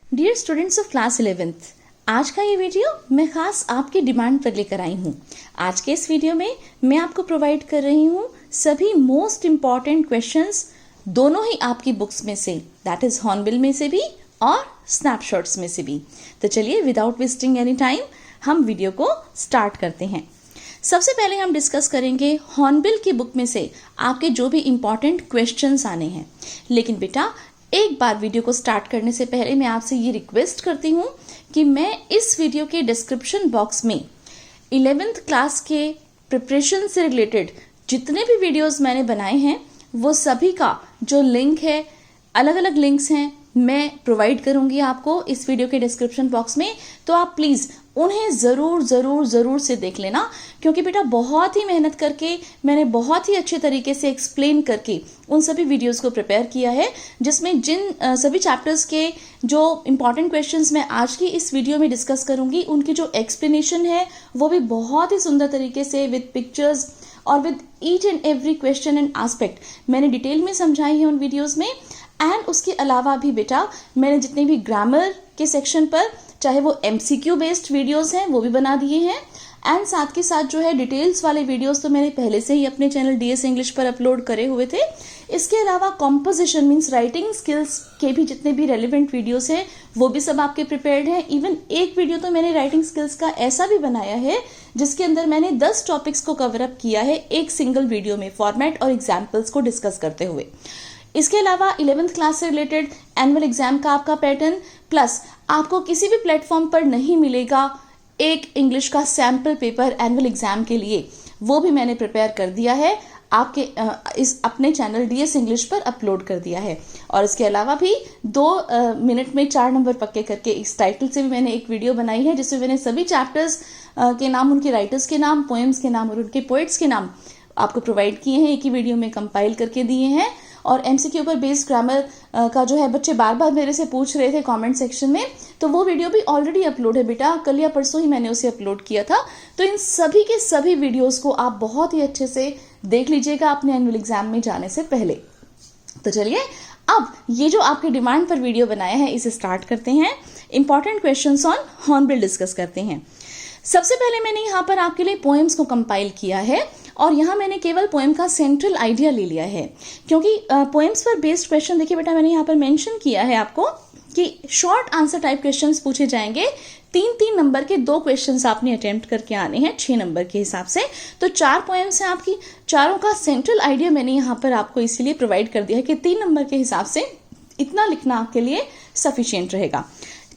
Dear students of class 11th, आज का ये वीडियो मैं खास आपकी डिमांड पर लेकर आई हूँ। आज के इस वीडियो में मैं आपको प्रोवाइड कर रही हूँ सभी मोस्ट इम्पॉर्टेंट क्वेश्चंस दोनों ही आपकी बुक्स में से, दैट इज हॉर्नबिल में से भी और स्नैपशॉट्स में से भी। तो चलिए विदाउट वेस्टिंग एनी टाइम हम वीडियो को स्टार्ट करते हैं। सबसे पहले हम डिस्कस करेंगे हॉर्नबिल की बुक में से आपके जो भी इम्पॉर्टेंट क्वेश्चंस आने हैं। लेकिन बेटा एक बार वीडियो को स्टार्ट करने से पहले मैं आपसे ये रिक्वेस्ट करती हूँ कि मैं इस वीडियो के डिस्क्रिप्शन बॉक्स में 11th क्लास के प्रिपरेशन से रिलेटेड जितने भी वीडियोस मैंने बनाए हैं वो सभी का जो लिंक है, अलग अलग लिंक्स हैं, मैं प्रोवाइड करूंगी आपको इस वीडियो के डिस्क्रिप्शन बॉक्स में। तो आप प्लीज़ उन्हें ज़रूर से देख लेना, क्योंकि बेटा बहुत ही मेहनत करके मैंने बहुत ही अच्छे तरीके से एक्सप्लेन करके उन सभी वीडियोस को प्रिपेयर किया है, जिसमें जिन सभी चैप्टर्स के जो इम्पॉर्टेंट क्वेश्चंस मैं आज की इस वीडियो में डिस्कस करूंगी उनकी जो एक्सप्लेनेशन है वो भी बहुत ही सुंदर तरीके से विद पिक्चर्स और with each and every question and aspect मैंने डिटेल में समझाई है उन वीडियोज़ में। एंड उसके अलावा भी बेटा मैंने जितने भी ग्रामर के सेक्शन पर, चाहे वो MCQ बेस्ड वीडियोस हैं, वो भी बना दिए हैं। एंड साथ के साथ जो है डिटेल्स वाले वीडियोस तो मैंने पहले से ही अपने चैनल DS इंग्लिश पर अपलोड करे हुए थे। इसके अलावा कॉम्पोजिशन मीन्स राइटिंग स्किल्स के भी जितने भी रेलिवेंट वीडियोस हैं वो भी सब आपके प्रिपेयर्ड हैं। इवन एक वीडियो तो मैंने राइटिंग स्किल्स का ऐसा भी बनाया है जिसके अंदर मैंने 10 टॉपिक्स को कवर अप किया है एक सिंगल वीडियो में, फॉर्मेट और एग्जाम्पल्स को डिस्कस करते हुए। इसके अलावा 11th क्लास से रिलेटेड एनुअल एग्जाम का आपका पैटर्न, प्लस आपको किसी भी प्लेटफॉर्म पर नहीं मिलेगा एक इंग्लिश का सैम्पल पेपर एनुअल एग्जाम के लिए, वो भी मैंने प्रिपेयर कर दिया है, आपके इस अपने चैनल DS इंग्लिश पर अपलोड कर दिया है। और इसके अलावा भी 2 मिनट में 4 नंबर पक्के करके इस टाइटल से भी मैंने एक वीडियो बनाई है, जिसमें मैंने सभी चैप्टर्स के नाम, उनके राइटर्स के नाम, पोएम्स के नाम और उनके पोइट्स के नाम आपको प्रोवाइड किए हैं, एक ही वीडियो में कंपाइल करके दिए हैं। और MCQ पर बेस्ड ग्रामर का जो है बच्चे बार बार मेरे से पूछ रहे थे कमेंट सेक्शन में, तो वो वीडियो भी ऑलरेडी अपलोड है बेटा, कल या परसों ही मैंने उसे अपलोड किया था। तो इन सभी के सभी वीडियोस को आप बहुत ही अच्छे से देख लीजिएगा अपने एनुअल एग्जाम में जाने से पहले। तो चलिए अब ये जो आपकी डिमांड पर वीडियो बनाया है इसे स्टार्ट करते हैं। Important questions on hornbill discuss करते हैं। सबसे पहले मैंने यहाँ पर आपके लिए पोएम्स को कंपाइल किया है और यहाँ मैंने केवल पोएम का सेंट्रल आइडिया ले लिया है, क्योंकि पोएम्स पर बेस्ड क्वेश्चन देखिए बेटा मैंने यहाँ पर मेंशन किया है आपको कि शॉर्ट आंसर टाइप क्वेश्चंस पूछे जाएंगे। 3-3 नंबर के 2 क्वेश्चंस आपने अटेम्प्ट करके आने हैं 6 नंबर के हिसाब से। तो 4 पोएम्स हैं आपकी, चारों का सेंट्रल आइडिया मैंने यहाँ पर आपको इसीलिए प्रोवाइड कर दिया है कि 3 नंबर के हिसाब से इतना लिखना आपके लिए सफिशियंट रहेगा।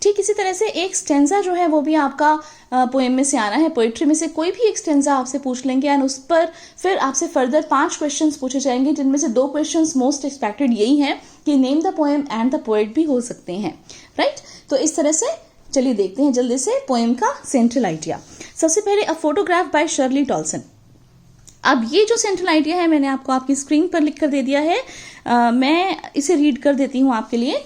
ठीक इसी तरह से एक स्टेंजा जो है वो भी आपका पोएम में से आना है, पोइट्री में से कोई भी एक स्टेंजा आपसे पूछ लेंगे एंड उस पर फिर आपसे फर्दर 5 क्वेश्चंस पूछे जाएंगे, जिनमें से 2 क्वेश्चंस मोस्ट एक्सपेक्टेड यही हैं कि name the poem and the poet भी हो सकते हैं, राइट। तो इस तरह से चलिए देखते हैं जल्दी से पोएम का सेंट्रल आइडिया। सबसे पहले a photograph by Shirley Toulson. अब ये जो सेंट्रल आइडिया है मैंने आपको आपकी स्क्रीन पर लिख कर दे दिया है, मैं इसे रीड कर देती हूँ आपके लिए।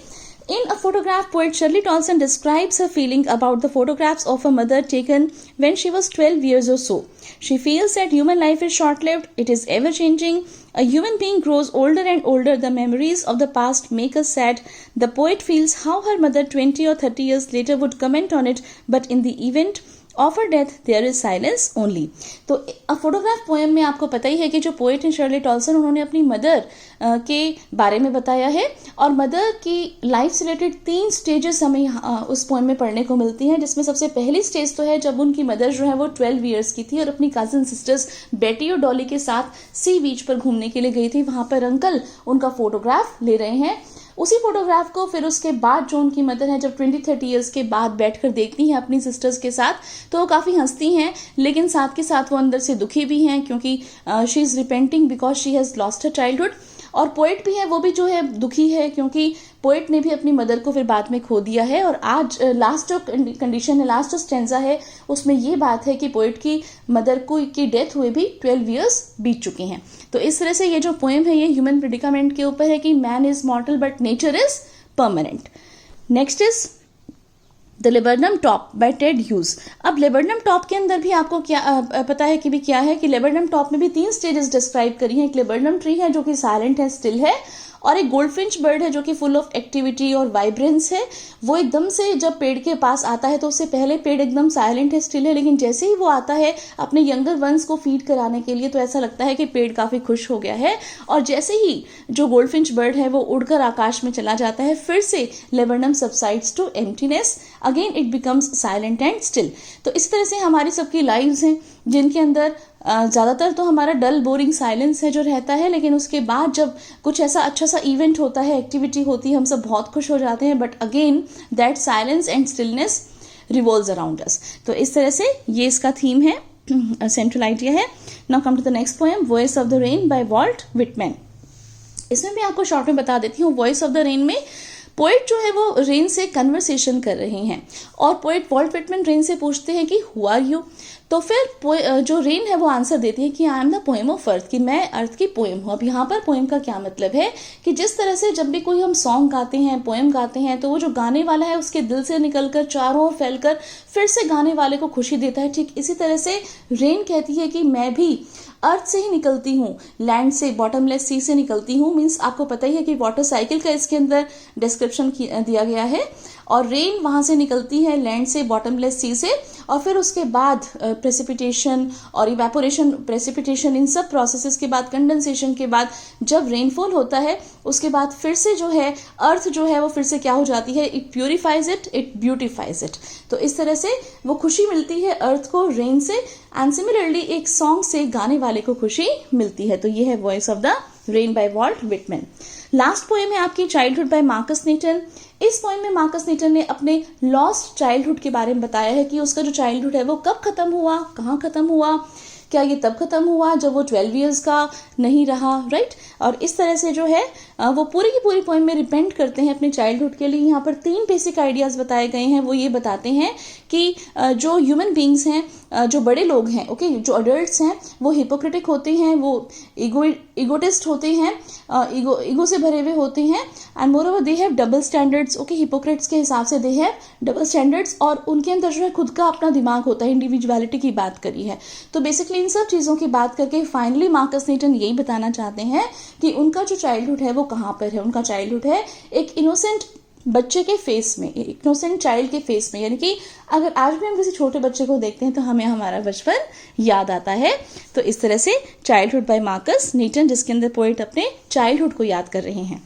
In a photograph, poet Shirley Tolson describes her feeling about the photographs of her mother taken when she was 12 years or so. She feels that human life is short-lived, it is ever-changing. A human being grows older and older. The memories of the past make us sad. The poet feels how her mother 20 or 30 years later would comment on it, but in the event of a death there is silence only. तो a photograph poem में आपको पता ही है कि जो poet है Shirley Toulson, उन्होंने अपनी मदर के बारे में बताया है और मदर की लाइफ से रिलेटेड 3 स्टेजेस हमें उस पोएम में पढ़ने को मिलती हैं, जिसमें सबसे पहली स्टेज तो है जब उनकी मदर जो है वो 12 ईयर्स की थी और अपनी कजन सिस्टर्स बेटी और डॉली के साथ सी बीच पर घूमने के लिए गई थी। वहां पर अंकल उनका फोटोग्राफ ले रहे हैं। उसी फोटोग्राफ को फिर उसके बाद जो उनकी मदर है जब 20-30 ईयर्स के बाद बैठकर देखती हैं अपनी सिस्टर्स के साथ, तो वो काफ़ी हंसती हैं, लेकिन साथ के साथ वो अंदर से दुखी भी हैं क्योंकि she is repenting because she has lost her childhood. और पोएट भी है, वो भी जो है दुखी है क्योंकि पोएट ने भी अपनी मदर को फिर बाद में खो दिया है। और आज लास्ट जो कंडीशन है, लास्ट जो स्टेंजा है, उसमें ये बात है कि पोएट की मदर को की डेथ हुए भी 12 ईयर्स बीत चुके हैं। तो इस तरह से ये जो पोएम है ये ह्यूमन प्रेडिकामेंट के ऊपर है कि man is मॉर्टल but nature is permanent. Next is the laburnum top bye Ted Hughes. अब लेबरनम टॉप के अंदर भी आपको क्या पता है कि भी क्या है कि लेबरनम टॉप में भी 3 स्टेजेस डिस्क्राइब करी हैं। एक लेबरनम ट्री है जो कि साइलेंट है, स्टिल है, और एक गोल्डफिंच बर्ड है जो कि फुल ऑफ एक्टिविटी और वाइब्रेंस है। वो एकदम से जब पेड़ के पास आता है तो उससे पहले पेड़ एकदम साइलेंट है, स्टिल है, लेकिन जैसे ही वो आता है अपने यंगर वंस को फीड कराने के लिए तो ऐसा लगता है कि पेड़ काफी खुश हो गया है। और जैसे ही जो गोल्डफिंच बर्ड है वो उड़कर आकाश में चला जाता है, फिर से laburnum subsides to emptiness, again it becomes silent and still. तो इस तरह से हमारी सबकी लाइव्स हैं जिनके अंदर ज़्यादातर तो हमारा डल बोरिंग साइलेंस है जो रहता है, लेकिन उसके बाद जब कुछ ऐसा अच्छा सा इवेंट होता है, एक्टिविटी होती है, हम सब बहुत खुश हो जाते हैं, but again that silence and stillness revolves around us. तो इस तरह से ये इसका थीम है, सेंट्रल आइडिया है। Now come to the next poem, voice of the rain by Walt Whitman. इसमें मैं आपको शॉर्ट में बता देती हूँ, वॉइस ऑफ द रेन में पोएट जो है वो रेन से कन्वर्सेशन कर रहे हैं और पोएट वॉल्ट व्हिटमैन रेन से पूछते हैं कि हु आर यू। तो फिर जो रेन है वो आंसर देती है कि I am the poem of earth, कि मैं अर्थ की पोएम हूँ। अब यहाँ पर पोएम का क्या मतलब है कि जिस तरह से जब भी कोई हम सॉन्ग गाते हैं, पोएम गाते हैं, तो वो जो गाने वाला है उसके दिल से निकलकर चारों ओर फैलकर फिर से गाने वाले को खुशी देता है। ठीक इसी तरह से रेन कहती है कि मैं भी अर्थ से ही निकलती हूँ, लैंड से, बॉटमलेस सी से निकलती हूँ। मीन्स आपको पता ही है कि वाटर साइकिल का इसके अंदर डिस्क्रिप्शन दिया गया है, और रेन वहाँ से निकलती है लैंड से, बॉटमलेस सी से, और फिर उसके बाद प्रेसिपिटेशन और इवेपोरेशन, प्रेसिपिटेशन, इन सब प्रोसेसेस के बाद, कंडेंसेशन के बाद जब रेनफॉल होता है उसके बाद फिर से जो है अर्थ जो है वो फिर से क्या हो जाती है, it purifies it, it beautifies it. तो इस तरह से वो खुशी मिलती है अर्थ को रेन से, एंड सिमिलरली एक सॉन्ग से गाने वाले को खुशी मिलती है। तो ये है voice of the rain by Walt Whitman. Last poem है आपकी चाइल्डहुड बाय मार्कस नीटन। इस पोएम में मार्कस नीटन ने अपने लॉस्ट चाइल्डहुड के बारे में बताया है कि उसका जो चाइल्डहुड है वो कब खत्म हुआ, कहाँ खत्म हुआ, क्या ये तब खत्म हुआ जब वो 12 इयर्स का नहीं रहा, राइट। और इस तरह से जो है वो पूरी की पूरी पोएम में रिपेंट करते हैं अपने चाइल्डहुड के लिए। यहाँ पर 3 बेसिक आइडियाज बताए गए हैं। वो ये बताते हैं कि जो ह्यूमन बींग्स हैं, जो बड़े लोग हैं, ओके, जो अडल्ट्स हैं, वो हिपोक्रेटिक होते हैं, वो ईगोटिस्ट होते हैं, ईगो से भरे हुए होते हैं, and more over they have double standards, okay, Hippocrates के हिसाब से दे हैव डबल स्टैंडर्ड्स, और उनके अंदर जो है खुद का अपना दिमाग होता है, इंडिविजुअलिटी की बात करी है। तो बेसिकली इन सब चीज़ों की बात करके फाइनली मार्कस नीटन यही बताना चाहते हैं कि उनका जो चाइल्डहुड है वो कहाँ पर है। उनका चाइल्डहुड है एक इनोसेंट बच्चे के फेस में, इनोसेंट चाइल्ड के फेस में, यानी कि अगर आज भी हम किसी छोटे बच्चे को देखते हैं तो हमें हमारा बचपन याद आता है। तो इस तरह से चाइल्डहुड बाय मार्कस नीटन, जिसके अंदर पोएट अपने चाइल्डहुड को याद कर रहे हैं।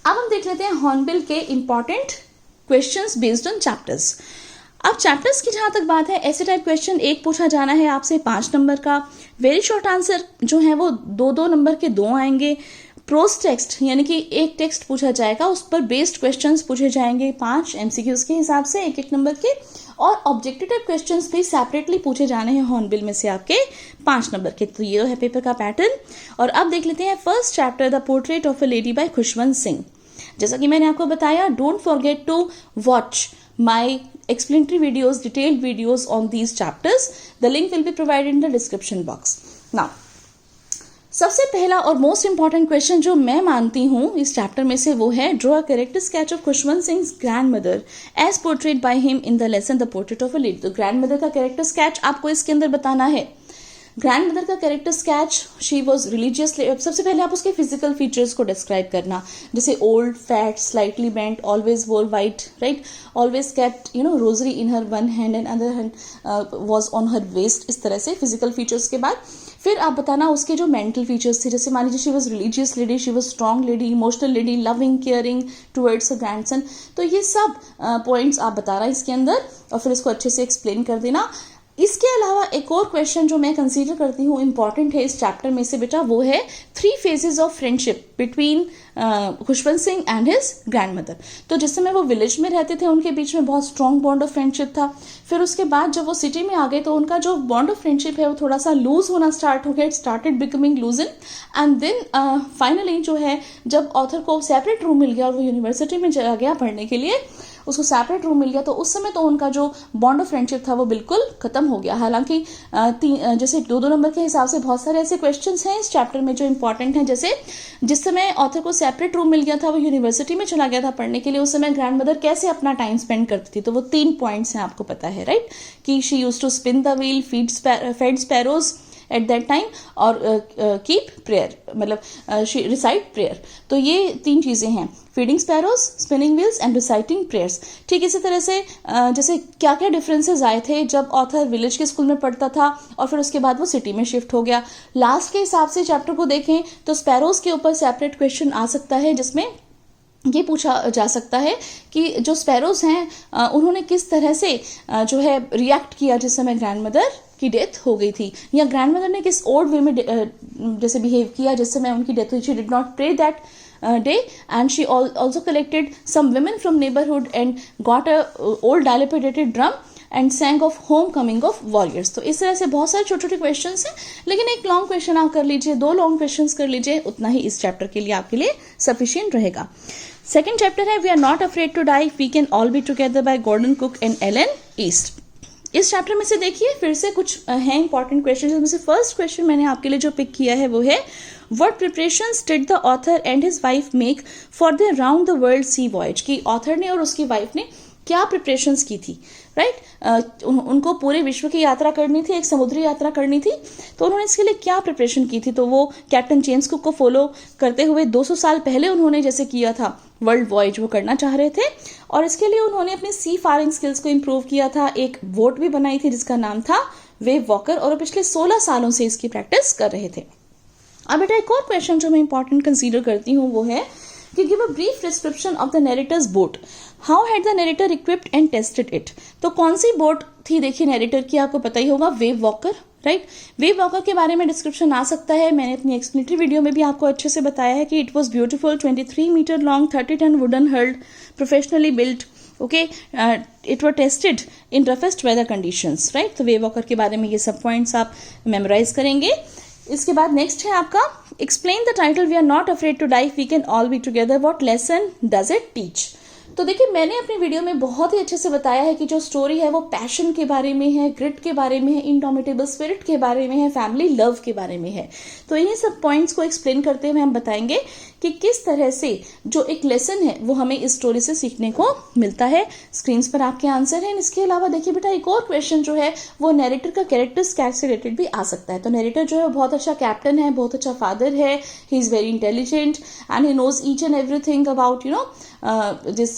अब हम देख लेते हैं हॉर्नबिल के important questions based on chapters. अब चैप्टर्स की जहां तक बात है, ऐसे टाइप क्वेश्चन एक पूछा जाना है आपसे 5 नंबर का। वेरी शॉर्ट आंसर जो है वो 2-2 नंबर के 2 आएंगे। प्रोस टेक्स्ट यानी कि एक टेक्स्ट पूछा जाएगा, उस पर बेस्ड क्वेश्चंस पूछे जाएंगे 5 एमसीक्यूज के हिसाब से 1-1 नंबर के, और ऑब्जेक्टिव टाइप क्वेश्चंस भी सेपरेटली पूछे जाने हैं हॉर्नबिल में से आपके 5 नंबर के। तो ये है पेपर का पैटर्न। और अब देख लेते हैं first chapter, the portrait of a lady by Khushwant Singh. जैसा कि मैंने आपको बताया, don't forget to watch my explanatory videos, detailed videos on these chapters. The link will be provided in the description box. Now, सबसे पहला और मोस्ट इंपॉर्टेंट क्वेश्चन जो मैं मानती हूँ इस चैप्टर में से वो है, draw a character sketch of Khushwant Singh grandmother as portrait by him in the lesson the portrait of a lady. तो ग्रैंड मदर का कैरेक्टर स्केच आपको इसके अंदर बताना है। ग्रैंड मदर का character sketch, she was religiously, सबसे पहले आप उसके फिजिकल फीचर्स को डिस्क्राइब करना, जैसे old, fat, slightly bent, always wore white, right, always kept rosary in her one hand and other hand was on her waist. इस तरह से फिजिकल फीचर्स के बाद फिर आप बताना उसके जो मेंटल फीचर्स थे, जैसे मान लीजिए she was religious lady, she was strong lady, emotional lady, loving, caring towards a grandson. तो ये सब पॉइंट्स आप बताना इसके अंदर और फिर इसको अच्छे से एक्सप्लेन कर देना। इसके अलावा एक और क्वेश्चन जो मैं कंसीडर करती हूँ इंपॉर्टेंट है इस चैप्टर में से बेटा, वो है 3 phases of friendship between Khushwant Singh and his grand mother. तो जिस समय वो विलेज में रहते थे उनके बीच में बहुत स्ट्रॉन्ग बॉन्ड ऑफ फ्रेंडशिप था। फिर उसके बाद जब वो सिटी में आ गए तो उनका जो बॉन्ड ऑफ फ्रेंडशिप है वो थोड़ा सा लूज होना स्टार्ट हो गया, it started becoming loosen, and then finally जो है जब ऑथर को सेपरेट रूम मिल गया और वो यूनिवर्सिटी में चला गया पढ़ने के लिए, उसको सेपरेट रूम मिल गया, तो उस समय तो उनका जो बॉन्ड ऑफ फ्रेंडशिप था वो बिल्कुल खत्म हो गया। हालांकि जैसे 2-2 नंबर के हिसाब से बहुत सारे ऐसे क्वेश्चंस हैं इस चैप्टर में जो इंपॉर्टेंट हैं, जैसे जिस समय ऑथर को सेपरेट रूम मिल गया था, वो यूनिवर्सिटी में चला गया था पढ़ने के लिए, उस समय ग्रैंड मदर कैसे अपना टाइम स्पेंड करती थी। तो वो 3 पॉइंट्स हैं, आपको पता है, राइट, कि she used to spin the wheel, fed sparrows, at that time और कीप प्रेयर, मतलब रिसाइट प्रेयर। तो ये 3 चीज़ें हैं, feeding sparrows, spinning wheels and reciting prayers. ठीक इसी तरह से जैसे क्या क्या डिफरेंसेस आए थे जब ऑथर विलेज के स्कूल में पढ़ता था और फिर उसके बाद वो सिटी में शिफ्ट हो गया। लास्ट के हिसाब से चैप्टर को देखें तो स्पैरोज के ऊपर सेपरेट क्वेश्चन आ सकता है, जिसमें ये पूछा जा सकता है कि जो स्पैरोज हैं उन्होंने किस तरह से जो है रिएक्ट किया जिस समय ग्रैंडमदर की डेथ हो गई थी, या ग्रैंडमदर ने किस ओल्ड वे में जैसे बिहेव किया जिस समय उनकी डेथ हुई। She did not pray that day, and she also collected some women from neighborhood and got a old dilapidated drum and sang of homecoming of warriors। तो इस तरह से बहुत सारे छोटे छोटे क्वेश्चंस हैं, लेकिन एक लॉन्ग क्वेश्चन आप कर लीजिए, 2 लॉन्ग क्वेश्चंस कर लीजिए, उतना ही इस चैप्टर के लिए आपके लिए सफिशिएंट रहेगा। सेकेंड चैप्टर है we are not afraid to die, we can all be together by Gordon Cook and Alan East. इस चैप्टर में से देखिए फिर से कुछ हैं इंपॉर्टेंट क्वेश्चन, जिसमें से फर्स्ट क्वेश्चन मैंने आपके लिए जो पिक किया है वो है what preparations did the author and his wife make for the round the world sea voyage. कि ऑथर ने और उसकी वाइफ ने क्या प्रिपरेशंस की थी, राइट। उनको पूरे विश्व की यात्रा करनी थी, एक समुद्री यात्रा करनी थी, तो उन्होंने इसके लिए क्या प्रिपरेशन की थी। तो वो कैप्टन जेम्स कुक को फॉलो करते हुए 200 साल पहले उन्होंने जैसे किया था वर्ल्ड वॉयज वो करना चाह रहे थे, और इसके लिए उन्होंने अपनी सी फारिंग स्किल्स को इम्प्रूव किया था। एक बोट भी बनाई थी जिसका नाम था वेव वॉकर, और पिछले 16 सालों से इसकी प्रैक्टिस कर रहे थे। अब बेटा एक और क्वेश्चन जो मैं इंपॉर्टेंट कंसीडर करती हूँ वो है कि give a brief description of the narrator's boat, how had the narrator equipped and tested it. तो कौन सी बोट थी देखिए नैरेटर की, आपको पता ही होगा, wave walker, right. Wave Walker के बारे में डिस्क्रिप्शन आ सकता है, मैंने अपनी एक्सप्लेनेटरी वीडियो में भी आपको अच्छे से बताया है कि it was beautiful, 23 metre long, 30 ton wooden hulled, professionally built, okay, it were tested in roughest weather conditions, right. तो वेव वॉकर के बारे में ये सब पॉइंट्स आप मेमोराइज करेंगे। इसके बाद नेक्स्ट है आपका explain the title we are not afraid to die, we can all be together, what lesson does it teach. तो देखिए मैंने अपनी वीडियो में बहुत ही अच्छे से बताया है कि जो स्टोरी है वो पैशन के बारे में है, ग्रिट के बारे में है, इनडोमिटेबल स्पिरिट के बारे में है, फैमिली लव के बारे में है। तो इन्हीं सब पॉइंट्स को एक्सप्लेन करते हुए हम बताएंगे कि किस तरह से जो एक लेसन है वो हमें इस स्टोरी से सीखने को मिलता है। स्क्रीन पर आपके आंसर हैं। इसके अलावा देखिए बेटा एक और क्वेश्चन जो है वो नैरेटर का कैरेक्टर्स से रिलेटेड भी आ सकता है। तो नैरेटर जो है बहुत अच्छा कैप्टन है, बहुत अच्छा फादर है, he is very intelligent and he knows each and everything about this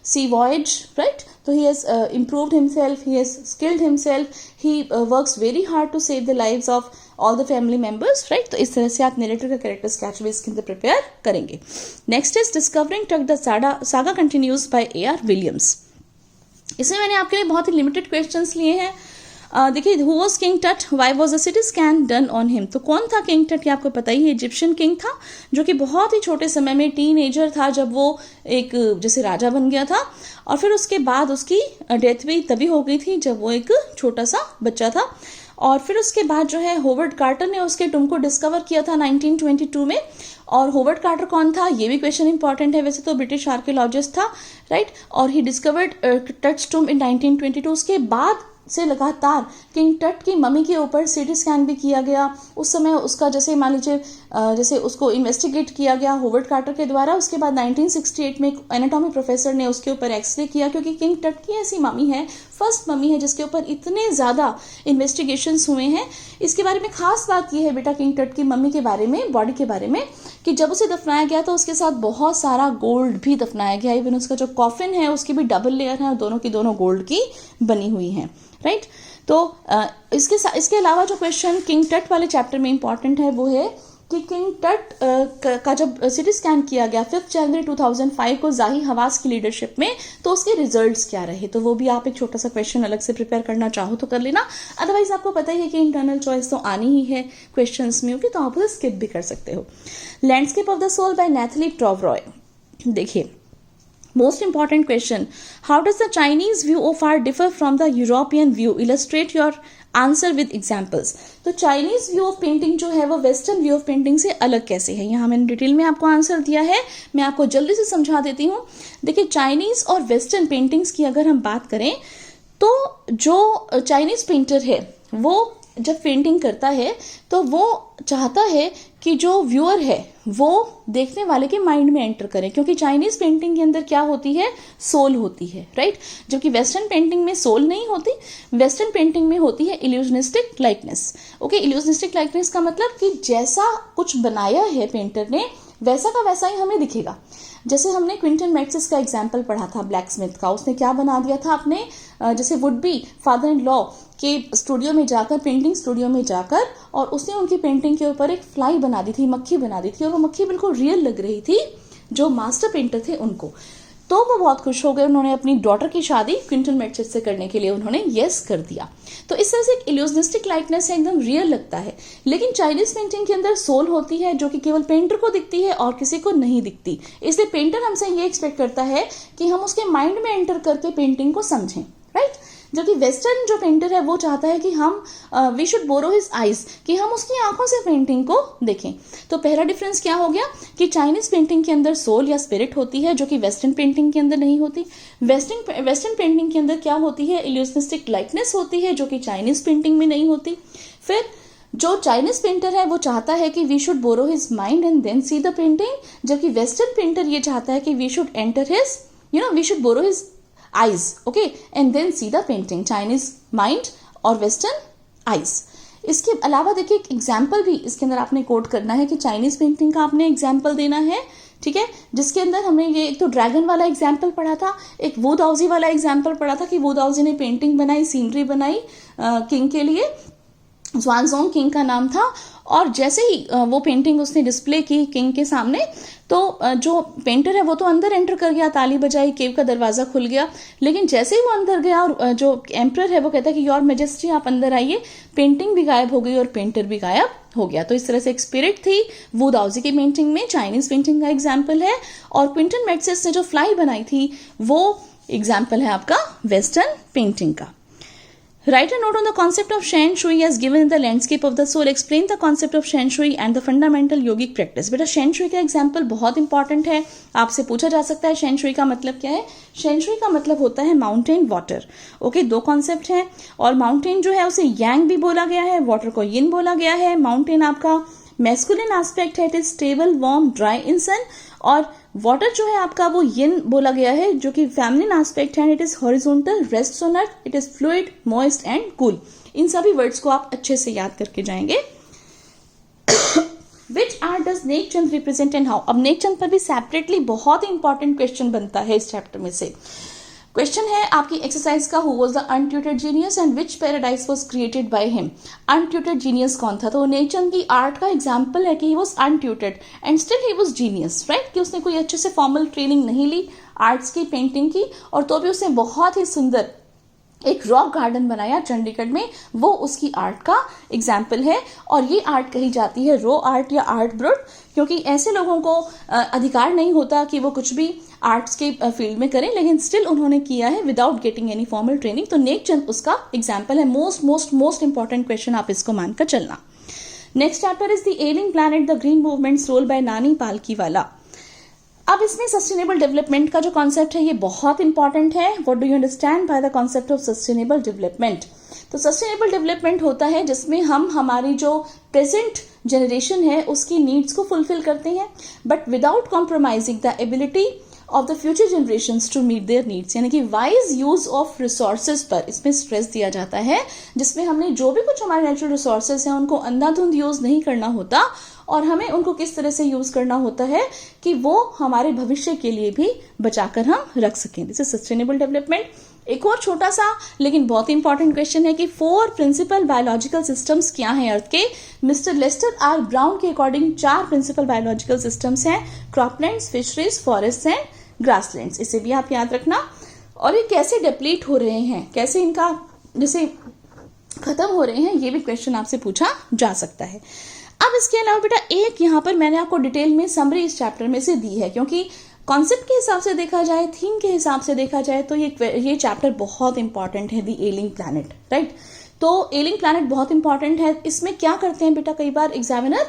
sea voyage, right? So he has improved himself, he has skilled himself, he works very hard to save the lives of all the family members, right? तो इस तरह से आप narrator का character sketch भी इसके अंदर prepare करेंगे। Next is discovering Tut the saga continues by A.R. Williams. इसमें मैंने आपके लिए बहुत ही लिमिटेड क्वेश्चंस लिए हैं। देखिए हु वॉज किंग टट, why was a CT scan done on him. तो कौन था किंग टट, ये आपको पता ही है, इजिप्शियन किंग था जो कि बहुत ही छोटे समय में टीनेजर था जब वो एक जैसे राजा बन गया था, और फिर उसके बाद उसकी डेथ भी तभी हो गई थी जब वो एक छोटा सा बच्चा था। और फिर उसके बाद जो है होवर्ड कार्टर ने उसके टुम को डिस्कवर किया था 1922 में। और होवर्ड कार्टर कौन था ये भी क्वेश्चन इंपॉर्टेंट है, वैसे तो ब्रिटिश आर्कियोलॉजिस्ट था, राइट। और ही डिस्कवर्ड टट्स टुम इन 1922। उसके बाद से लगातार किंग टट की मम्मी के ऊपर सीटी स्कैन भी किया गया। उस समय उसका जैसे मान लीजिए जैसे उसको इन्वेस्टिगेट किया गया होवर्ड कार्टर के द्वारा। उसके बाद 1968 में एक एनाटॉमी प्रोफेसर ने उसके ऊपर एक्सरे किया, क्योंकि किंग टट की ऐसी मम्मी है, फर्स्ट मम्मी है जिसके ऊपर इतने ज़्यादा इन्वेस्टिगेशंस हुए हैं। इसके बारे में खास बात यह है बेटा किंग टट की मम्मी के बारे में, बॉडी के बारे में, कि जब उसे दफनाया गया तो उसके साथ बहुत सारा गोल्ड भी दफनाया गया। इवन उसका जो कॉफिन है उसकी भी डबल लेयर है और दोनों की दोनों गोल्ड की बनी हुई हैं, राइट। तो इसके अलावा जो क्वेश्चन किंग टट वाले चैप्टर में इंपॉर्टेंट है वो है कि किंग टट का जब सिटी स्कैन किया गया 5 जनवरी 2005 को जाही हवास की लीडरशिप में, तो उसके रिजल्ट्स क्या रहे। तो वो भी आप एक छोटा सा क्वेश्चन अलग से प्रिपेयर करना चाहो तो कर लेना, अदरवाइज आपको पता ही है कि इंटरनल चॉइस तो आनी ही है क्वेश्चंस में, ओके, तो आप उसे स्किप भी कर सकते हो। Landscape of the soul by Nathalie Trouveroy. देखिए most important question, how does the Chinese view of art differ from the European view? Illustrate your answer with examples. तो चाइनीज व्यू ऑफ पेंटिंग जो है वो western view of painting से अलग कैसे है, यहाँ मैंने डिटेल में आपको आंसर दिया है, मैं आपको जल्दी से समझा देती हूँ। देखिए चाइनीज और वेस्टर्न पेंटिंग्स की अगर हम बात करें तो जो चाइनीज पेंटर है वो जब पेंटिंग करता है तो वो चाहता है कि जो व्यूअर है वो देखने वाले के माइंड में एंटर करे, क्योंकि चाइनीज पेंटिंग के अंदर क्या होती है, सोल होती है, राइट। जबकि वेस्टर्न पेंटिंग में सोल नहीं होती, वेस्टर्न पेंटिंग में होती है illusionistic likeness. Okay, illusionistic likeness का मतलब कि जैसा कुछ बनाया है पेंटर ने वैसा का वैसा ही हमें दिखेगा। जैसे हमने क्विंटन मैट्सिस का एग्जाम्पल पढ़ा था ब्लैक स्मिथ का, उसने क्या बना दिया था अपने जैसे would be father in law के स्टूडियो में जाकर, पेंटिंग स्टूडियो में जाकर, और उसने उनकी पेंटिंग के ऊपर एक फ्लाई बना दी थी, मक्खी बना दी थी, और वो मक्खी बिल्कुल रियल लग रही थी जो मास्टर पेंटर थे उनको। तो वो बहुत खुश हो गए, उन्होंने अपनी डॉटर की शादी क्विंटन मैट्सिस से करने के लिए उन्होंने यस कर दिया। तो इस तरह से एक इल्यूजनिस्टिक लाइकनेस है, एकदम रियल लगता है। लेकिन चाइनीज पेंटिंग के अंदर सोल होती है जो कि केवल पेंटर को दिखती है और किसी को नहीं दिखती, इसलिए पेंटर हमसे ये एक्सपेक्ट करता है कि हम उसके माइंड में एंटर करके पेंटिंग को समझें, राइट। जबकि वेस्टर्न जो पेंटर है वो चाहता है कि हम we should borrow his eyes, कि हम उसकी आंखों से पेंटिंग को देखें। तो पहला डिफरेंस क्या हो गया कि चाइनीज पेंटिंग के अंदर सोल या स्पिरिट होती है जो कि वेस्टर्न पेंटिंग के अंदर नहीं होती। वेस्टर्न पेंटिंग के अंदर क्या होती है, इल्यूजनिस्टिक लाइकनेस होती है जो कि चाइनीज पेंटिंग में नहीं होती। फिर जो चाइनीज पेंटर है वो चाहता है कि we should borrow his mind and then see the painting, जबकि वेस्टर्न पेंटर ये चाहता है कि we should enter his we should borrow his eyes, okay, and then see the painting. Chinese mind और western eyes। इसके अलावा देखिए एक एग्जाम्पल भी इसके अंदर आपने कोट करना है कि चाइनीज पेंटिंग का आपने एग्जाम्पल देना है, ठीक है, जिसके अंदर हमने ये एक तो ड्रैगन वाला एग्जाम्पल पढ़ा था, एक वू दाउजी वाला एग्जाम्पल पढ़ा था कि वू दाउजी ने पेंटिंग बनाई, सीनरी बनाई किंग के लिए, स्वानजोंग किंग का नाम था। और जैसे ही वो पेंटिंग उसने डिस्प्ले की किंग के सामने, तो जो पेंटर है वो तो अंदर एंटर कर गया, ताली बजाई, केव का दरवाजा खुल गया। लेकिन जैसे ही वो अंदर गया और जो एम्परर है वो कहता है कि योर मैजेस्टी आप अंदर आइए, पेंटिंग भी गायब हो गई और पेंटर भी गायब हो गया। तो इस तरह से एक स्पिरिट थी वू दाउजी की पेंटिंग में, चाइनीज पेंटिंग का एग्जाम्पल है। और क्विंटन मैट्सिस ने जो फ्लाई बनाई थी वो एग्जाम्पल है आपका वेस्टर्न पेंटिंग का। Write a note on the concept of Shen Shui as given in the landscape of the soul. Explain the concept of Shen Shui and the fundamental yogic practice. बेटा Shen Shui का example बहुत important है, आपसे पूछा जा सकता है Shen Shui का मतलब क्या है। Shen Shui का मतलब होता है माउंटेन वाटर। ओके, दो कॉन्सेप्ट हैं, और माउंटेन जो है उसे यांग भी बोला गया है, वाटर को यिन बोला गया है। माउंटेन आपका मैस्कुलिन एस्पेक्ट है, it is stable, warm, dry in sun, और वाटर जो है आपका वो यिन बोला गया है जो कि फेमिनिन एस्पेक्ट है, it is horizontal, rests on earth, it is fluid, moist and cool. इन सभी वर्ड्स को आप अच्छे से याद करके जाएंगे। Which art does Nekchand represent and how. अब नेकचंद पर भी सेपरेटली बहुत इंपॉर्टेंट क्वेश्चन बनता है इस चैप्टर में से। क्वेश्चन है आपकी एक्सरसाइज का, who was the untutored genius and which paradise was created by him. Untutored genius कौन था, तो नेकचंद की आर्ट का एग्जांपल है कि he was untutored and still he was genius, right, कि उसने कोई अच्छे से फॉर्मल ट्रेनिंग नहीं ली आर्ट्स की, पेंटिंग की, और तो भी उसने बहुत ही सुंदर एक रॉक गार्डन बनाया चंडीगढ़ में, वो उसकी आर्ट का एग्जाम्पल है। और ये आर्ट कही जाती है रो आर्ट या आर्ट ब्रूट, क्योंकि ऐसे लोगों को अधिकार नहीं होता कि वो कुछ भी आर्ट्स के फील्ड में करें, लेकिन स्टिल उन्होंने किया है without getting any formal training. तो नेकचंद उसका एग्जाम्पल है। Most most most important question, आप इसको मानकर चलना। Next chapter is the ailing planet, the green movement's role by Nani Palkhivala. अब इसमें सस्टेनेबल डेवलपमेंट का जो कॉन्सेप्ट है ये बहुत इंपॉर्टेंट है। What do you understand by the concept of sustainable development. तो सस्टेनेबल डेवलपमेंट होता है जिसमें हम हमारी जो प्रेजेंट जनरेशन है उसकी नीड्स को फुलफिल करते हैं, but without compromising the ability of the future generations to meet their needs. यानी कि वाइज यूज ऑफ रिसोर्सेज पर इसमें स्ट्रेस दिया जाता है, जिसमें हमने जो भी कुछ हमारे नेचुरल रिसोर्सेज हैं उनको अंधाधुंध यूज नहीं करना होता, और हमें उनको किस तरह से यूज करना होता है कि वो हमारे भविष्य के लिए भी बचाकर हम रख सकें। This is sustainable development. एक और छोटा सा लेकिन बहुत इंपॉर्टेंट क्वेश्चन है कि 4 प्रिंसिपल बायोलॉजिकल सिस्टम्स क्या हैं अर्थ के। मिस्टर लेस्टर आर ब्राउन के अकॉर्डिंग 4 प्रिंसिपल बायोलॉजिकल सिस्टम्स हैं, croplands, fisheries, forest and grasslands. इसे भी आप याद रखना। और ये कैसे डिप्लीट हो रहे हैं, कैसे इनका जैसे खत्म हो रहे हैं, ये भी क्वेश्चन आपसे पूछा जा सकता है। अब इसके अलावा बेटा एक यहाँ पर मैंने आपको डिटेल में समरी इस चैप्टर में से दी है, क्योंकि कॉन्सेप्ट के हिसाब से देखा जाए, थीम के हिसाब से देखा जाए तो ये चैप्टर बहुत इंपॉर्टेंट है, द एलिंग प्लैनेट, राइट। तो एलिंग प्लैनेट बहुत इंपॉर्टेंट है। इसमें क्या करते हैं बेटा कई बार एग्जामिनर,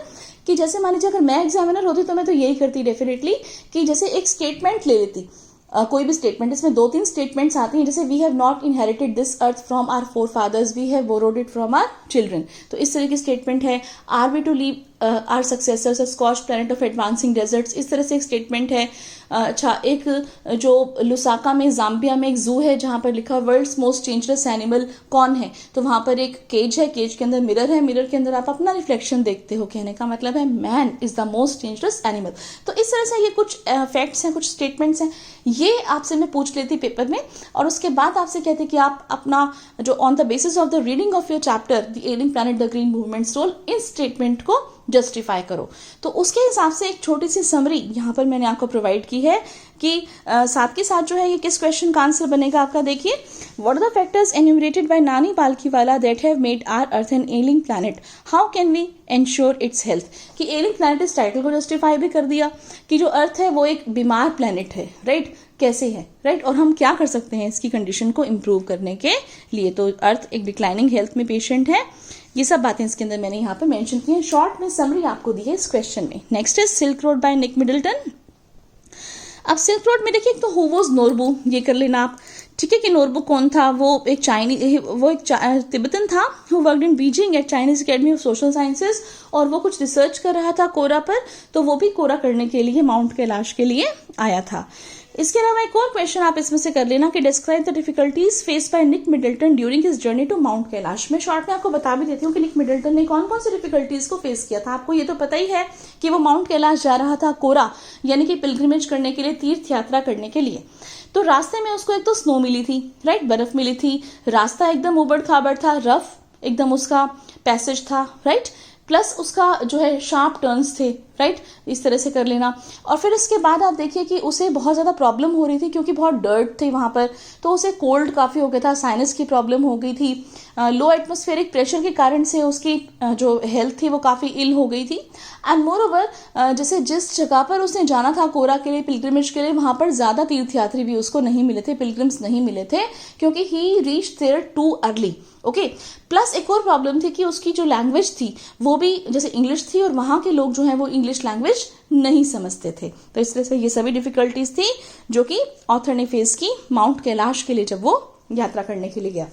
कि जैसे मान लीजिए अगर मैं एग्जामिनर होती तो मैं तो यही करती डेफिनेटली, कि जैसे एक स्टेटमेंट ले लेती, कोई भी स्टेटमेंट, इसमें 2-3 स्टेटमेंट्स आती हैं, जैसे we have not inherited this earth from our forefathers, we have borrowed it from our children. तो इस तरह की स्टेटमेंट है। Are we to leave our successors scorched planet of advancing deserts, इस तरह से एक स्टेटमेंट है। अच्छा, एक जो लुसाका में जाम्बिया में एक जू है जहाँ पर लिखा वर्ल्ड्स मोस्ट डेंजरस एनिमल कौन है, तो वहाँ पर एक केज है, केज के अंदर मिरर है, मिरर के अंदर आप अपना रिफ्लेक्शन देखते हो, कहने का मतलब है man is the most dangerous animal. तो इस तरह से ये कुछ फैक्ट्स हैं, कुछ स्टेटमेंट्स हैं, ये आपसे मैं पूछ लेती पेपर में, और उसके बाद आपसे कहते कि आप अपना जो on the basis of the reading of your chapter the alien planet the green movement's role, इन स्टेटमेंट को जस्टिफाई करो। तो उसके हिसाब से एक छोटी सी समरी यहाँ पर मैंने आपको प्रोवाइड की है कि साथ के साथ जो है ये किस क्वेश्चन का आंसर बनेगा आपका। देखिए, what are the factors enumerated by Nani Palkhivala that have made our earth an alien planet, how can we ensure its health. कि एलियन प्लैनेट इस टाइटल को जस्टिफाई भी कर दिया कि जो अर्थ है वो एक बीमार प्लैनेट है, राइट, कैसे है, राइट, और हम क्या कर सकते हैं इसकी कंडीशन को इम्प्रूव करने के लिए। तो अर्थ एक डिक्लाइनिंग हेल्थ में पेशेंट है, ये सब बातें इसके अंदर मैंने यहाँ पर मेंशन की है, शॉर्ट में समरी आपको दी है इस क्वेश्चन में। Next is silk road by Nick Middleton. अब सिल्क रोड में देखिए, तो हु वाज नोरबू, ये कर लेना आप, ठीक है, कि नोरबू कौन था, वो एक तिब्बतन था who worked in Beijing at Chinese Academy of Social Sciences, और वो कुछ रिसर्च कर रहा था कोरा पर, तो वो भी कोरा करने के लिए माउंट कैलाश के लिए आया था। इसके अलावा एक और क्वेश्चन आप इसमें से कर लेना कि describe the difficulties face by Nick Middleton during his journey to Mount Kailash. मैं शॉर्ट में आपको बता भी देती हूँ कि निक मिडल्टन ने कौन कौन सी डिफिकल्टीज को फेस किया था। आपको ये तो पता ही है कि वो माउंट कैलाश जा रहा था कोरा, यानी कि पिलग्रिमेज करने के लिए, तीर्थ यात्रा करने के लिए। तो रास्ते में उसको एक तो स्नो मिली थी, राइट, बर्फ मिली थी, रास्ता एकदम उबड़ खाबड़ था, रफ एकदम उसका पैसेज था, राइट, प्लस उसका जो है शार्प टर्न्स थे, राइट, इस तरह से कर लेना। और फिर इसके बाद आप देखिए कि उसे बहुत ज़्यादा प्रॉब्लम हो रही थी क्योंकि बहुत डर्ट थी वहाँ पर, तो उसे कोल्ड काफ़ी हो गया था, साइनस की प्रॉब्लम हो गई थी, लो एटमॉस्फेरिक प्रेशर के कारण से उसकी जो हेल्थ थी वो काफ़ी इल हो गई थी। एंड मोर ओवर जैसे जिस जगह पर उसने जाना था कोरा के लिए, पिलग्रिमेज के लिए, वहाँ पर ज़्यादा तीर्थयात्री भी उसको नहीं मिले थे, पिलग्रिम्स नहीं मिले थे, क्योंकि he reach there too early. Okay, plus एक और प्रॉब्लम थी कि उसकी जो लैंग्वेज थी वो भी जैसे इंग्लिश थी, और वहाँ के लोग जो हैं वो इंग्लिश लैंग्वेज नहीं समझते थे। तो इस तरह से ये सभी डिफिकल्टीज थी जो कि ऑथर ने फेस की माउंट कैलाश के लिए जब वो यात्रा करने के लिए गया।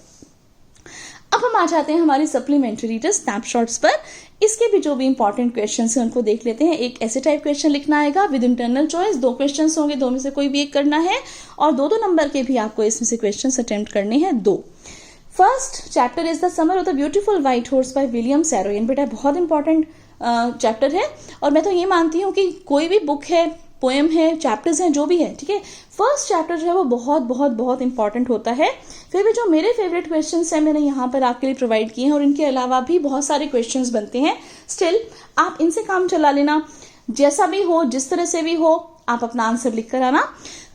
अब हम आ जाते हैं हमारी सप्लीमेंट्री रीडर स्नैपशॉट्स पर। इसके भी जो भी इंपॉर्टेंट क्वेश्चंस हैं उनको देख लेते हैं। एक ऐसे टाइप क्वेश्चन लिखना आएगा विद इंटरनल चॉइस, 2 क्वेश्चंस होंगे, 2 में से कोई भी एक करना है, और 2-2 नंबर के भी आपको इसमें से क्वेश्चंस अटेम्प्ट करने हैं 2। First chapter is the summer of the beautiful white horse by William Saroyan. बेटा बहुत इंपॉर्टेंट चैप्टर है, और मैं तो ये मानती हूँ कि कोई भी बुक है, पोएम है, चैप्टर्स हैं, जो भी है, ठीक है, फर्स्ट चैप्टर जो है वो बहुत बहुत बहुत इंपॉर्टेंट होता है। फिर भी जो मेरे फेवरेट क्वेश्चंस हैं मैंने यहाँ पर आपके लिए प्रोवाइड किए हैं, और इनके अलावा भी बहुत सारे क्वेश्चंस बनते हैं। स्टिल आप इनसे काम चला लेना, जैसा भी हो, जिस तरह से भी हो, आप अपना आंसर लिख कर आना।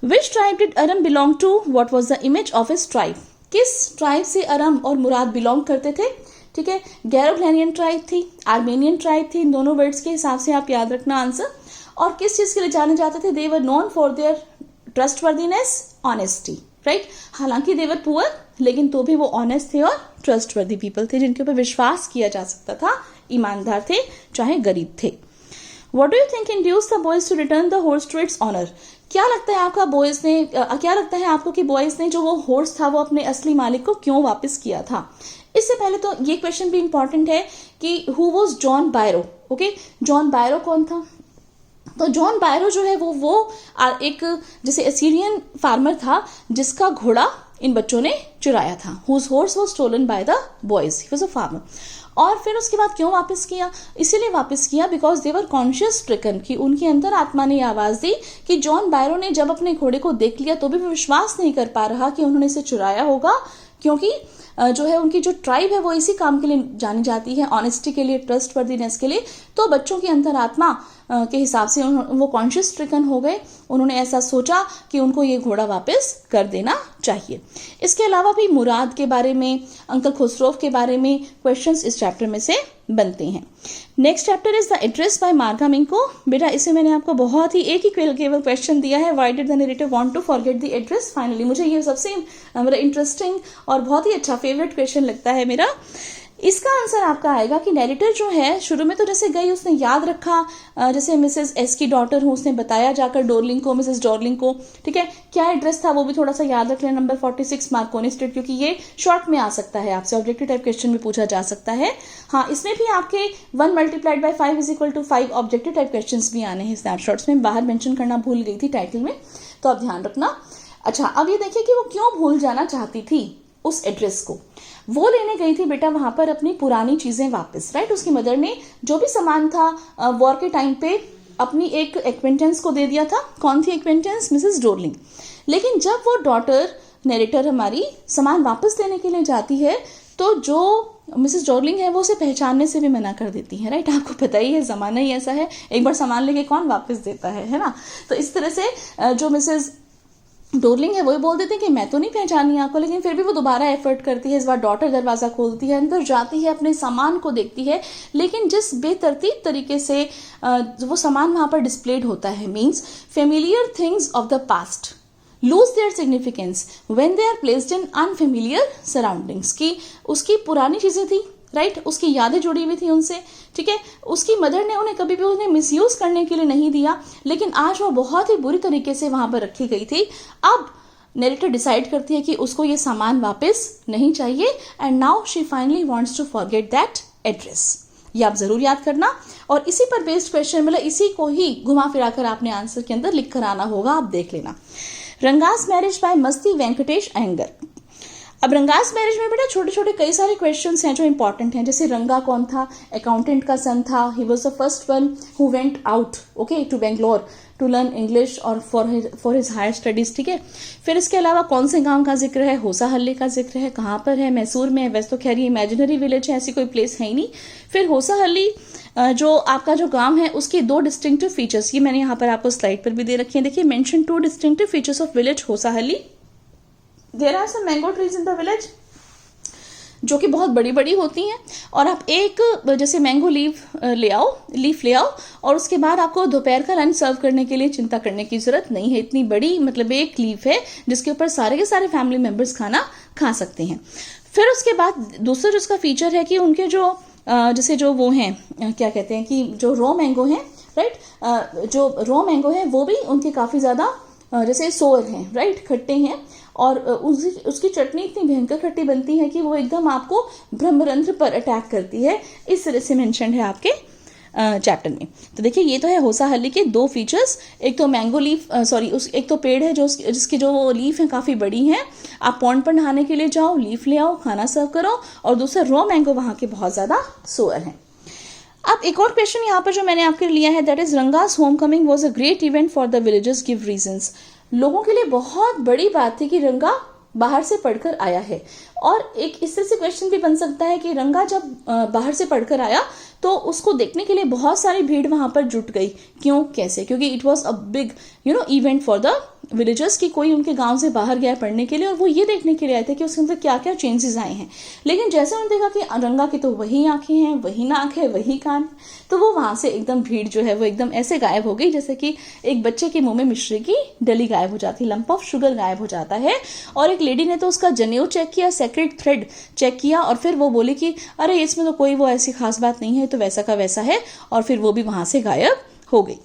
Which tribe did Aram belong to, what was the image of his tribe. किस ट्राइब से अरम और मुराद बिलोंग करते थे, ठीक है, गैरोग्लैनियन ट्राइब थी, आर्मेनियन ट्राइब थी, इन दोनों वर्ड्स के हिसाब से आप याद रखना आंसर। और किस चीज के लिए जाने जाते थे, they were known for their trustworthiness, honesty, right. हालांकि दे वर पुअर, लेकिन तो भी वो ऑनेस्ट थे और ट्रस्टवर्दी पीपल थे, जिनके ऊपर विश्वास किया जा सकता था, ईमानदार थे चाहे गरीब थे। What do you think induced the boys to return the horse to its owner? क्या लगता है आपको कि बॉयज ने जो वो हॉर्स था वो अपने असली मालिक को क्यों वापस किया था। इससे पहले तो ये क्वेश्चन भी इंपॉर्टेंट है कि who was John Byro. Okay, John Byro कौन था। तो जॉन बायरो जो है वो एक जैसे असीरियन फार्मर था जिसका घोड़ा इन बच्चों ने चुराया था। Whose horse was stolen by the boys, he was a farmer. और फिर उसके बाद क्यों वापस किया, इसीलिए वापस किया because they were conscious stricken, कि उनकी अंतर आत्मा ने आवाज दी कि जॉन बायरो ने जब अपने घोड़े को देख लिया तो भी वो विश्वास नहीं कर पा रहा कि उन्होंने इसे चुराया होगा, क्योंकि जो है उनकी जो ट्राइब है वो इसी काम के लिए जानी जाती है, ऑनेस्टी के लिए, ट्रस्टवर्दीनेस के लिए। तो बच्चों की अंतरात्मा के हिसाब से वो कॉन्शियस स्ट्रिकन हो गए, उन्होंने ऐसा सोचा कि उनको ये घोड़ा वापस कर देना चाहिए। इसके अलावा भी मुराद के बारे में, अंकल खुसरो के बारे में क्वेश्चंस इस चैप्टर में से बनते हैं। Next chapter is the address by Marga Minco. बेटा इसे मैंने आपको बहुत ही एक ही केवल क्वेश्चन दिया है, why did the narrator want to forget the address finally. मुझे ये सबसे मेरा इंटरेस्टिंग और बहुत ही अच्छा फेवरेट क्वेश्चन लगता है मेरा। इसका आंसर आपका आएगा कि नैरेटर जो है शुरू में तो जैसे गई उसने याद रखा, जैसे मिसेस एस की डॉटर हूँ, उसने बताया जाकर डॉर्लिंग को, मिसेस डॉर्लिंग को, ठीक है, क्या एड्रेस था वो भी थोड़ा सा याद रख लें, नंबर 46 मार्कोनी स्ट्रीट, क्योंकि ये शॉर्ट में आ सकता है, आपसे ऑब्जेक्टिव टाइप क्वेश्चन में पूछा जा सकता है। हाँ, इसमें भी आपके 1 × 5 = 5 ऑब्जेक्टिव टाइप क्वेश्चन भी आने हैं स्नैपशॉट्स में, बाहर मेंशन करना भूल गई थी टाइटल में, तो आप ध्यान रखना। अच्छा, अब ये देखिए कि वो क्यों भूल जाना चाहती थी उस एड्रेस को। वो लेने गई थी बेटा वहां पर अपनी पुरानी चीजें वापस, राइट। उसकी मदर ने जो भी सामान था वॉर के टाइम पे अपनी एक एक्वेंटेंस को दे दिया था। कौन थी एक्वेंटेंस? Mrs Darling. लेकिन जब वो डॉटर नरेटर हमारी सामान वापस लेने के लिए जाती है तो जो मिसेस डॉर्लिंग है वो उसे पहचानने से भी मना कर देती है, राइट। आपको पता ही है, जमाना ही ऐसा है, एक बार सामान लेके कौन वापस देता है ना। तो इस तरह से जो मिसेस डॉर्लिंग है वो बोल देते हैं कि मैं तो नहीं पहचानी आपको, लेकिन फिर भी वो दोबारा एफर्ट करती है। इस बार डॉटर दरवाजा खोलती है, अंदर जाती है, अपने सामान को देखती है, लेकिन जिस बेतरतीब तरीके से वो सामान वहां पर डिस्प्लेड होता है, means familiar things of the past lose their significance when they are placed in unfamiliar surroundings. की उसकी पुरानी चीजें थी, राइट, उसकी यादें जुड़ी हुई थी उनसे, ठीक है। उसकी मदर ने उन्हें कभी भी उन्हें मिसयूज करने के लिए नहीं दिया, लेकिन आज वो बहुत ही बुरी तरीके से वहां पर रखी गई थी। अब नरेटर डिसाइड करती है कि उसको ये सामान वापस नहीं चाहिए, and now she finally wants to forget that address. ये आप जरूर याद करना, और इसी पर बेस्ड क्वेश्चन, मतलब इसी को ही घुमा फिराकर आपने आंसर के अंदर लिख कर आना होगा, आप देख लेना। रंगास मैरिज बाय मस्ती वेंकटेश अयंगर। अब रंगास मैरिज में बेटा छोटे छोटे कई सारे क्वेश्चंस हैं जो इंपॉर्टेंट हैं। जैसे रंगा कौन था? अकाउंटेंट का सन था। He was the first one who went out okay to Bangalore to learn English और फॉर हिज हायर स्टडीज, ठीक है। फिर इसके अलावा कौन से गांव का जिक्र है? होसाहल्ली का जिक्र है। कहाँ पर है? मैसूर में। वैसे तो खैर ये इमेजिनरी विलेज है, ऐसी कोई प्लेस है ही नहीं। फिर होसाहल्ली जो आपका जो गांव है उसके 2 डिस्टिंक्टिव फीचर्स, ये मैंने यहाँ पर आपको स्लाइड पर भी दे रखी है। देखिए, mention 2 distinctive features of village Hosahalli. There are some mango trees in the village जो कि बहुत बड़ी बड़ी होती हैं, और आप एक जैसे मैंगो लीफ ले आओ और उसके बाद आपको दोपहर का लंच सर्व करने के लिए चिंता करने की जरूरत नहीं है। इतनी बड़ी मतलब एक लीफ है जिसके ऊपर सारे के सारे फैमिली मेंबर्स खाना खा सकते हैं। फिर उसके बाद दूसरा जो उसका फीचर है कि उनके जो जैसे जो वो हैं क्या कहते हैं कि जो रॉ मैंगो हैं, राइट, जो रॉ मैंगो है वो भी उनके काफी ज्यादा जैसे सोर हैं, राइट, खट्टे हैं, और उसकी चटनी इतनी भयंकर खट्टी बनती है कि वो एकदम आपको ब्रह्मरंध्र पर अटैक करती है। इस तरह से मेंशन है आपके चैप्टर में। तो देखिए, ये तो है होसाहल्ली के 2 फीचर्स। एक तो मैंगो लीफ एक तो पेड़ है जो जिसकी जो लीफ है काफी बड़ी है, आप पॉन्ड पर नहाने के लिए जाओ, लीफ ले आओ, खाना सर्व करो, और दूसरा रॉ मैंगो वहां के बहुत ज्यादा सोअर है। अब एक और क्वेश्चन यहाँ पर जो मैंने आपके लिए लिया है, that is Ranga's Homecoming was a great event for the villagers, give reasons. लोगों के लिए बहुत बड़ी बात थी कि रंगा बाहर से पढ़कर आया है, और एक इस तरह से क्वेश्चन भी बन सकता है कि रंगा जब बाहर से पढ़कर आया तो उसको देखने के लिए बहुत सारी भीड़ वहां पर जुट गई। क्यों, कैसे? क्योंकि it was a big event for the villagers की कोई उनके गांव से बाहर गया पढ़ने के लिए, और वो ये देखने के लिए आए थे कि उसके अंदर क्या क्या चेंजेस आए हैं। लेकिन जैसे उन्होंने देखा कि रंगा की तो वही आंखें हैं, वही नाक है, वही कान, तो वो वहां से एकदम भीड़ जो है वो एकदम ऐसे गायब हो गई जैसे कि एक बच्चे के मुंह में मिश्री की डली गायब हो जाती है, लंप ऑफ शुगर गायब हो जाता है। और एक लेडी ने तो उसका जनेऊ चेक किया, सेक्रेट थ्रेड चेक किया, और फिर वो बोली कि अरे इसमें तो कोई वो ऐसी खास बात नहीं है, तो वैसा का वैसा है, और फिर वो भी वहां से गायब हो गई।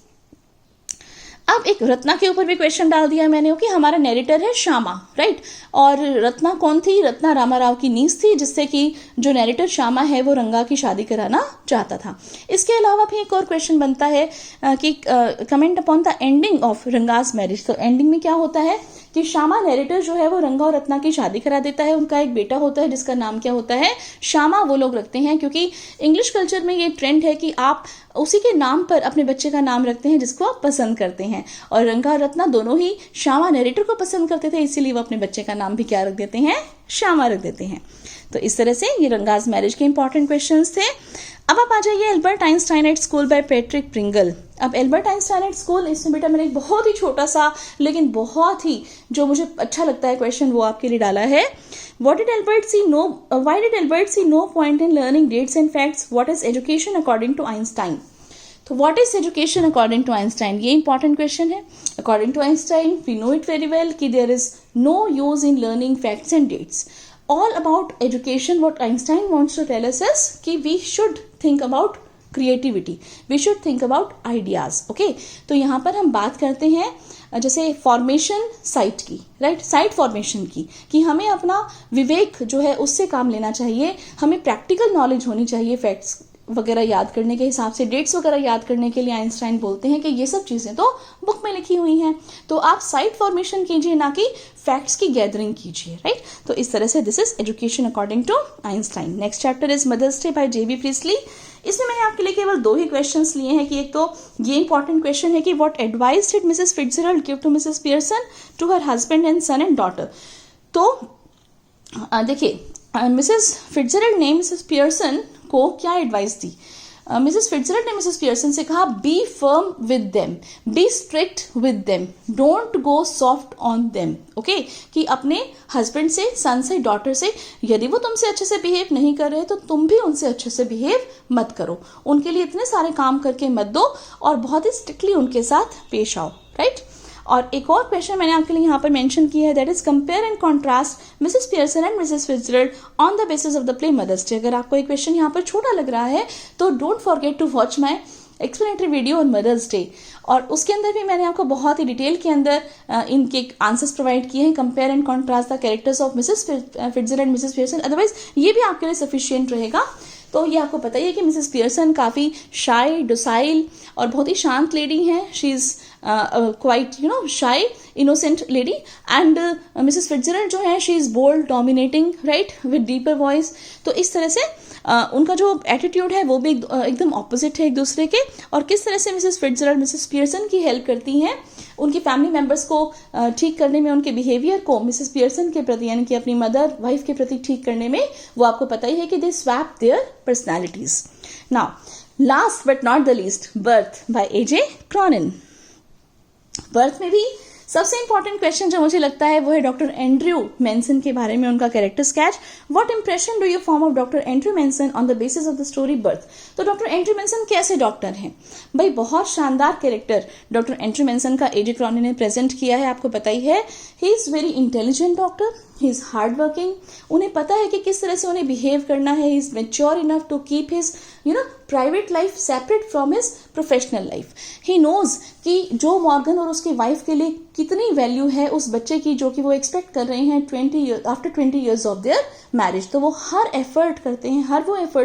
अब एक रत्ना के ऊपर भी क्वेश्चन डाल दिया मैंने कि हमारा नैरेटर है श्यामा, राइट, और रत्ना कौन थी? रत्ना रामाराव की नीस थी, जिससे कि जो नैरेटर श्यामा है वो रंगा की शादी कराना चाहता था। इसके अलावा भी एक और क्वेश्चन बनता है कि comment upon the ending of Ranga's marriage. तो एंडिंग में क्या होता है कि श्यामा नैरेटर जो है वो रंगा और रत्ना की शादी करा देता है। उनका एक बेटा होता है जिसका नाम क्या होता है? श्यामा वो लोग रखते हैं, क्योंकि इंग्लिश कल्चर में ये ट्रेंड है कि आप उसी के नाम पर अपने बच्चे का नाम रखते हैं जिसको आप पसंद करते हैं, और रंगा और रत्ना दोनों ही श्यामा नैरेटर को पसंद करते थे, इसीलिए वो अपने बच्चे का नाम भी क्या रख देते हैं? श्यामा रख देते हैं। तो इस तरह से ये रंगास मैरिज के इंपॉर्टेंट क्वेश्चंस थे। अब आप आ जाइए Albert Einstein at school by Patrick Pringle. अब एल्बर्ट आइंस्टाइन एट स्कूल, इसमें बेटा मैंने एक बहुत ही छोटा सा लेकिन बहुत ही जो मुझे अच्छा लगता है क्वेश्चन वो आपके लिए डाला है। Why did Albert see no point in learning dates and facts? What is education according to Einstein? तो what is education according to Einstein? ये important question है। According to Einstein, we know it very well कि there is no use in learning facts and dates. All about education what Einstein wants to tell us is कि we should think about creativity, we should think about ideas. Okay, तो यहाँ पर हम बात करते हैं जैसे फॉर्मेशन साइट की, राइट, साइट फॉर्मेशन की, कि हमें अपना विवेक जो है उससे काम लेना चाहिए, हमें प्रैक्टिकल नॉलेज होनी चाहिए, फैक्ट्स वगैरह याद करने के हिसाब से, डेट्स वगैरह याद करने के लिए आइंस्टाइन बोलते हैं कि ये सब चीज़ें तो बुक में लिखी हुई हैं, तो आप साइट फॉर्मेशन कीजिए, ना कि फैक्ट्स की गैदरिंग कीजिए, राइट। तो इस तरह से this is education according to Einstein. Next chapter is Mother's Day by J B Priestley. इसमें मैंने आपके लिए केवल 2 ही क्वेश्चंस लिए हैं कि एक तो ये इंपॉर्टेंट क्वेश्चन है कि what advice did Mrs Fitzgerald give to Mrs Pearson to her husband and son and daughter. तो देखिए मिसेस फिट्जजेराल्ड ने मिसेस पियर्सन को क्या एडवाइस दी। मिसेस फिट्जजेराल्ड ने मिसेस पियर्सन से कहा be firm with them, be strict with them, don't go soft on them. Okay, कि अपने हस्बैंड से, सन से, डॉटर से यदि वो तुमसे अच्छे से बिहेव नहीं कर रहे तो तुम भी उनसे अच्छे से बिहेव मत करो, उनके लिए इतने सारे काम करके मत दो और बहुत ही स्ट्रिक्टली उनके साथ पेश आओ, राइट। और एक और क्वेश्चन मैंने आपके लिए यहाँ पर मेंशन किया है, that is compare and contrast Mrs Pearson and Mrs Fitzgerald on the basis of the play Mother's Day. अगर आपको एक क्वेश्चन यहाँ पर छोटा लग रहा है तो don't forget to watch my explanatory video on mother's day, और उसके अंदर भी मैंने आपको बहुत ही डिटेल के अंदर इनके आंसर्स प्रोवाइड किए हैं, compare and contrast the characters of Mrs Fitzgerald and Mrs Pearson. Otherwise ये भी आपके लिए सफिशियंट रहेगा। तो ये आपको पता ही है कि मिसेस पियर्सन काफ़ी शाई, डोसाइल और बहुत ही शांत लेडी हैं। She is quite shy, innocent lady, and Mrs Fitzgerald जो है she is bold, dominating, right, with deeper voice. तो इस तरह से उनका जो एटीट्यूड है वो भी एकदम ऑपोजिट है एक दूसरे के। और किस तरह से मिसेस फिट्जजेराल्ड मिसेस पियर्सन की हेल्प करती हैं उनकी फैमिली मेंबर्स को ठीक करने में, उनके बिहेवियर को मिसेस पियर्सन के प्रति यानी कि अपनी मदर वाइफ के प्रति ठीक करने में, वो आपको पता ही है कि they swap their personalities. Now last but not the least, Birth by A J Cronin. Birth में भी सबसे इंपॉर्टेंट क्वेश्चन जो मुझे लगता है वो है डॉक्टर एंड्रयू मेंसन के बारे में, उनका character sketch. What impression do you form of doctor Andrew mention on the basis of the story birth. तो डॉक्टर एंड्रयू मेंसन कैसे डॉक्टर हैं भाई, बहुत शानदार कैरेक्टर डॉक्टर एंड्रयू मेंसन का एजे क्रॉनिन ने प्रेजेंट किया है, आपको पता ही है। He is very intelligent doctor, he is hard working, उन्हें पता है कि किस तरह से उन्हें बिहेव करना है। He is mature enough to keep his private life separate from his professional life. He knows कि जो मॉर्गन और उसकी वाइफ के लिए कितनी वैल्यू है उस बच्चे की जो कि वो एक्सपेक्ट कर रहे हैं after 20 years of their marriage. तो वो हर एफर्ट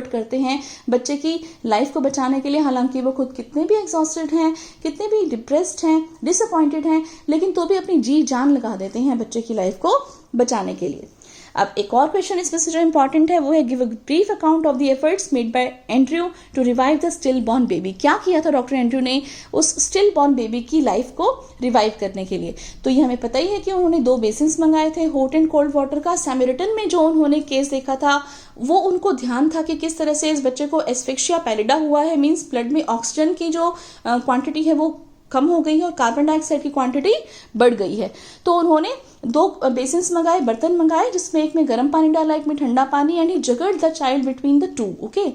करते हैं बच्चे की लाइफ को बचाने के लिए, हालांकि वो खुद कितने भी एग्जॉस्टेड हैं, कितने भी डिप्रेस्ड हैं, डिसअपॉइंटेड हैं, लेकिन तो भी अपनी जी जान लगा देते हैं बच्चे की लाइफ को बचाने के लिए। अब एक और क्वेश्चन इसमें से जो इंपॉर्टेंट है वो है give a brief account of the efforts made by Andrew to revive the stillborn baby. क्या किया था डॉक्टर एंड्रयू ने उस स्टिल बॉर्न बेबी की लाइफ को रिवाइव करने के लिए। तो ये हमें पता ही है कि उन्होंने 2 बेसिन्स मंगाए थे, हॉट एंड कोल्ड वाटर का। सैमरिटन में जो उन्होंने केस देखा था वो उनको ध्यान था कि किस तरह से इस बच्चे को एस्फिक्सिया पैलिडा हुआ है, मीन्स ब्लड में ऑक्सीजन की जो क्वांटिटी है वो कम हो गई है और कार्बन डाइऑक्साइड की क्वांटिटी बढ़ गई है। तो उन्होंने 2 बेसिन्स मंगाए, बर्तन मंगाए, जिसमें एक में गर्म पानी डाला, एक में ठंडा पानी, and he jiggered the child between the 2, okay,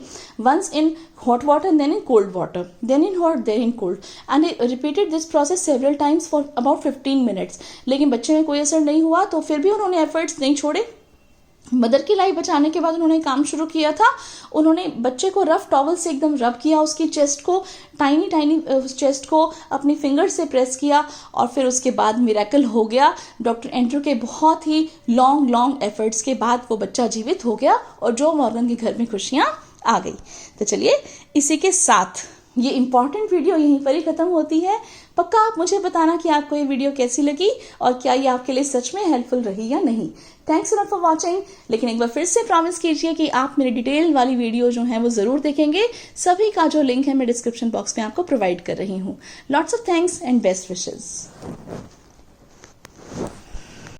once in hot water, then in cold water, then in hot, then in cold, and he repeated this process several times for about 15 minutes। लेकिन बच्चे में कोई असर नहीं हुआ, तो फिर भी उन्होंने एफर्ट्स नहीं छोड़े। मदर की लाइफ बचाने के बाद उन्होंने काम शुरू किया था। उन्होंने बच्चे को रफ टॉवल से एकदम रब किया, उसकी चेस्ट को टाइनी चेस्ट को अपनी फिंगर से प्रेस किया, और फिर उसके बाद मिरेकल हो गया। डॉक्टर एंड्रयू के बहुत ही लॉन्ग एफर्ट्स के बाद वो बच्चा जीवित हो गया और जो मॉर्गन के घर में खुशियां आ गई। तो चलिए इसी के साथ ये इंपॉर्टेंट वीडियो यहीं पर ही खत्म होती है। पक्का आप मुझे बताना कि आपको ये वीडियो कैसी लगी और क्या ये आपके लिए सच में हेल्पफुल रही या नहीं। Thanks a lot for watching. लेकिन एक बार फिर से प्रॉमिस कीजिए कि आप मेरी डिटेल वाली वीडियो जो है वो जरूर देखेंगे। सभी का जो लिंक है मैं डिस्क्रिप्शन बॉक्स में आपको प्रोवाइड कर रही हूँ। Lots of thanks and best wishes.